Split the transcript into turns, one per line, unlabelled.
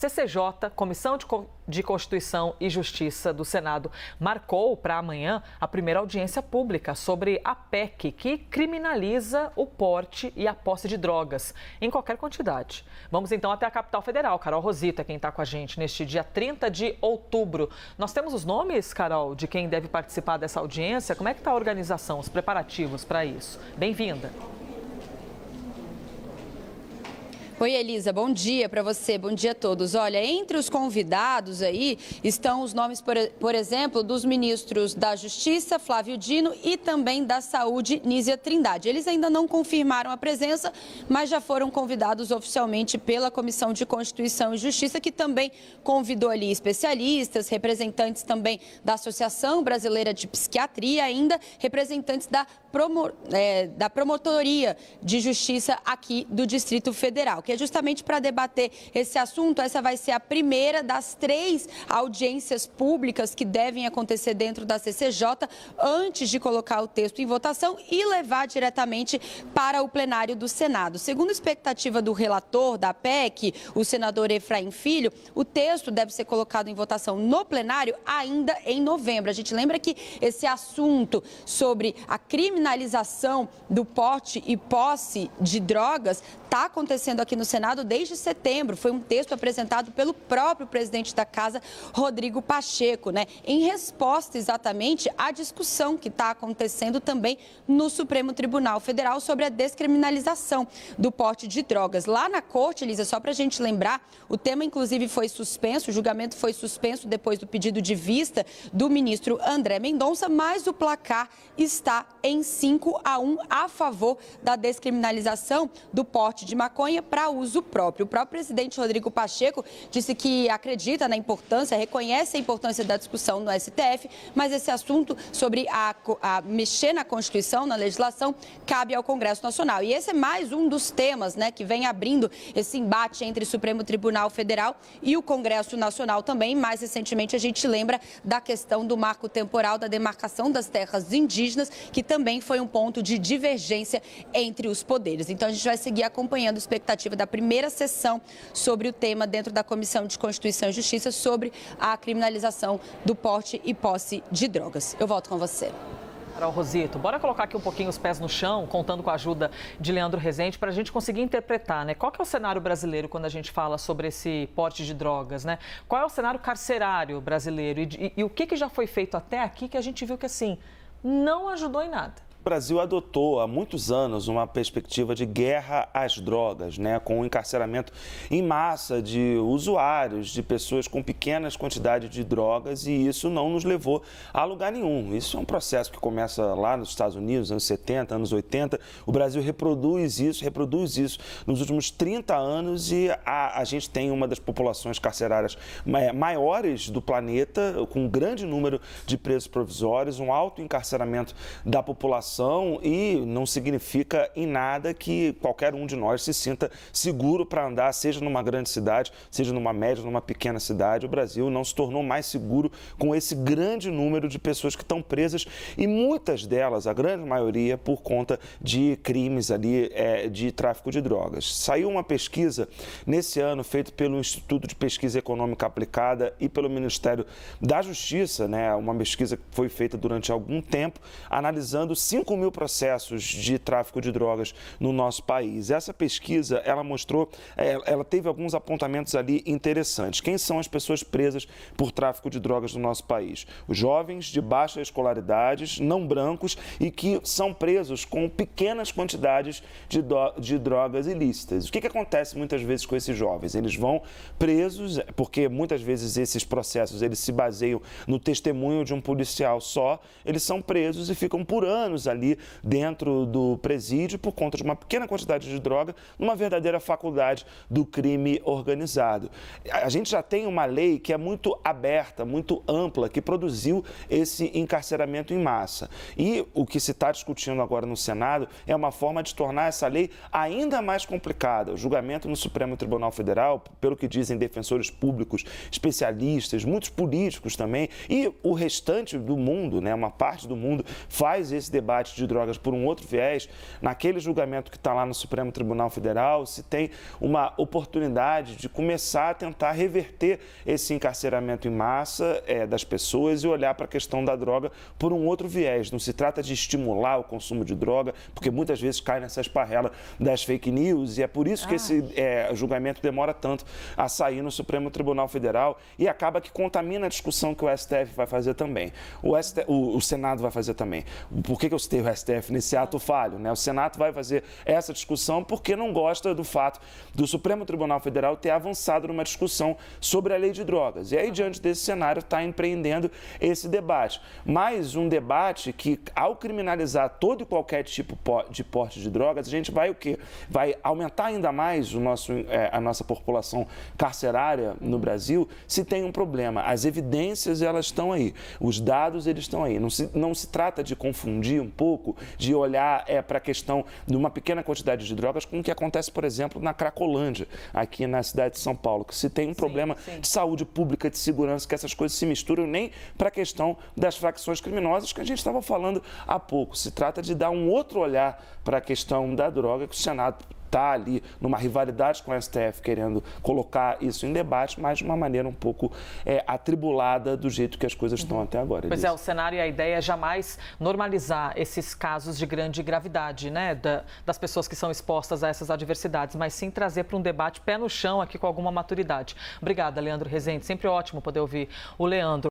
CCJ, Comissão de Constituição e Justiça do Senado, marcou para amanhã a primeira audiência pública sobre a PEC, que criminaliza o porte e a posse de drogas, em qualquer quantidade. Vamos então até a capital federal. Carol Rosita é quem está com a gente neste dia 30 de outubro. Nós temos os nomes, Carol, de quem deve participar dessa audiência? Como é que está a organização, os preparativos para isso? Bem-vinda.
Oi, Elisa, bom dia para você, bom dia a todos. Olha, entre os convidados aí estão os nomes, por exemplo, dos ministros da Justiça, Flávio Dino, e também da Saúde, Nízia Trindade. Eles ainda não confirmaram a presença, mas já foram convidados oficialmente pela Comissão de Constituição e Justiça, que também convidou ali especialistas, representantes também da Associação Brasileira de Psiquiatria, ainda representantes da Promotoria de Justiça aqui do Distrito Federal, que é justamente para debater esse assunto. Essa vai ser a primeira das 3 audiências públicas que devem acontecer dentro da CCJ antes de colocar o texto em votação e levar diretamente para o plenário do Senado. Segundo a expectativa do relator da PEC, o senador Efraim Filho, o texto deve ser colocado em votação no plenário ainda em novembro. A gente lembra que esse assunto sobre a criminalização do porte e posse de drogas está acontecendo aqui no Senado desde setembro. Foi um texto apresentado pelo próprio presidente da Casa, Rodrigo Pacheco, em resposta exatamente à discussão que está acontecendo também no Supremo Tribunal Federal sobre a descriminalização do porte de drogas. Lá na Corte, Elisa, só para a gente lembrar, o tema inclusive foi suspenso, o julgamento foi suspenso depois do pedido de vista do ministro André Mendonça, mas o placar está em 5-1 a favor da descriminalização do porte de maconha para uso próprio. O próprio presidente Rodrigo Pacheco disse que acredita na importância, reconhece a importância da discussão no STF, mas esse assunto sobre a mexer na Constituição, na legislação, cabe ao Congresso Nacional. E esse é mais um dos temas, que vem abrindo esse embate entre o Supremo Tribunal Federal e o Congresso Nacional também. Mais recentemente, a gente lembra da questão do marco temporal da demarcação das terras indígenas, que também foi um ponto de divergência entre os poderes. Então, a gente vai seguir acompanhando a expectativa da primeira sessão sobre o tema dentro da Comissão de Constituição e Justiça sobre a criminalização do porte e posse de drogas. Eu volto com você.
Carol Rosito, bora colocar aqui um pouquinho os pés no chão, contando com a ajuda de Leandro Rezende, para a gente conseguir interpretar, Qual que é o cenário brasileiro quando a gente fala sobre esse porte de drogas, Qual é o cenário carcerário brasileiro e o que já foi feito até aqui que a gente viu que, assim, não ajudou em nada?
O Brasil adotou há muitos anos uma perspectiva de guerra às drogas, com o encarceramento em massa de usuários, de pessoas com pequenas quantidades de drogas, e isso não nos levou a lugar nenhum. Isso é um processo que começa lá nos Estados Unidos, anos 70, anos 80. O Brasil reproduz isso nos últimos 30 anos e a gente tem uma das populações carcerárias maiores do planeta, com um grande número de presos provisórios, um alto encarceramento da população, e não significa em nada que qualquer um de nós se sinta seguro para andar, seja numa grande cidade, seja numa média, numa pequena cidade. O Brasil não se tornou mais seguro com esse grande número de pessoas que estão presas, e muitas delas, a grande maioria, por conta de crimes ali de tráfico de drogas. Saiu uma pesquisa nesse ano feita pelo Instituto de Pesquisa Econômica Aplicada e pelo Ministério da Justiça, uma pesquisa que foi feita durante algum tempo, analisando 5.000 processos de tráfico de drogas no nosso país. Essa pesquisa, ela teve alguns apontamentos ali interessantes. Quem são as pessoas presas por tráfico de drogas no nosso país? Os jovens de baixa escolaridade, não brancos e que são presos com pequenas quantidades de drogas ilícitas. O que acontece muitas vezes com esses jovens? Eles vão presos, porque muitas vezes esses processos eles se baseiam no testemunho de um policial só, eles são presos e ficam por anos ali dentro do presídio por conta de uma pequena quantidade de droga, numa verdadeira faculdade do crime organizado. A gente já tem uma lei que é muito aberta, muito ampla, que produziu esse encarceramento em massa. E o que se está discutindo agora no Senado é uma forma de tornar essa lei ainda mais complicada. O julgamento no Supremo Tribunal Federal, pelo que dizem defensores públicos, especialistas, muitos políticos também, e o restante do mundo, uma parte do mundo, faz esse debate debate de drogas por um outro viés, naquele julgamento que está lá no Supremo Tribunal Federal, se tem uma oportunidade de começar a tentar reverter esse encarceramento em massa das pessoas e olhar para a questão da droga por um outro viés. Não se trata de estimular o consumo de droga, porque muitas vezes cai nessa esparrela das fake news e é por isso que esse julgamento demora tanto a sair no Supremo Tribunal Federal e acaba que contamina a discussão que o STF vai fazer também. O Senado vai fazer também. Por que eu citei o STF nesse ato falho, né? O Senado vai fazer essa discussão porque não gosta do fato do Supremo Tribunal Federal ter avançado numa discussão sobre a lei de drogas. E aí, diante desse cenário, está empreendendo esse debate. Mas um debate que, ao criminalizar todo e qualquer tipo de porte de drogas, a gente vai o quê? Vai aumentar ainda mais a nossa população carcerária no Brasil se tem um problema. As evidências, elas estão aí. Os dados, eles estão aí. Não se trata de confundir um pouco, de olhar para a questão de uma pequena quantidade de drogas com o que acontece, por exemplo, na Cracolândia, aqui na cidade de São Paulo, que se tem um problema de saúde pública, de segurança, que essas coisas se misturam nem para a questão das facções criminosas que a gente estava falando há pouco. Se trata de dar um outro olhar para a questão da droga, que o Senado está ali numa rivalidade com o STF, querendo colocar isso em debate, mas de uma maneira um pouco atribulada do jeito que as coisas estão até agora.
Pois é, o cenário e a ideia é jamais normalizar esses casos de grande gravidade, né, das pessoas que são expostas a essas adversidades, mas sim trazer para um debate pé no chão aqui com alguma maturidade. Obrigada, Leandro Rezende. Sempre ótimo poder ouvir o Leandro.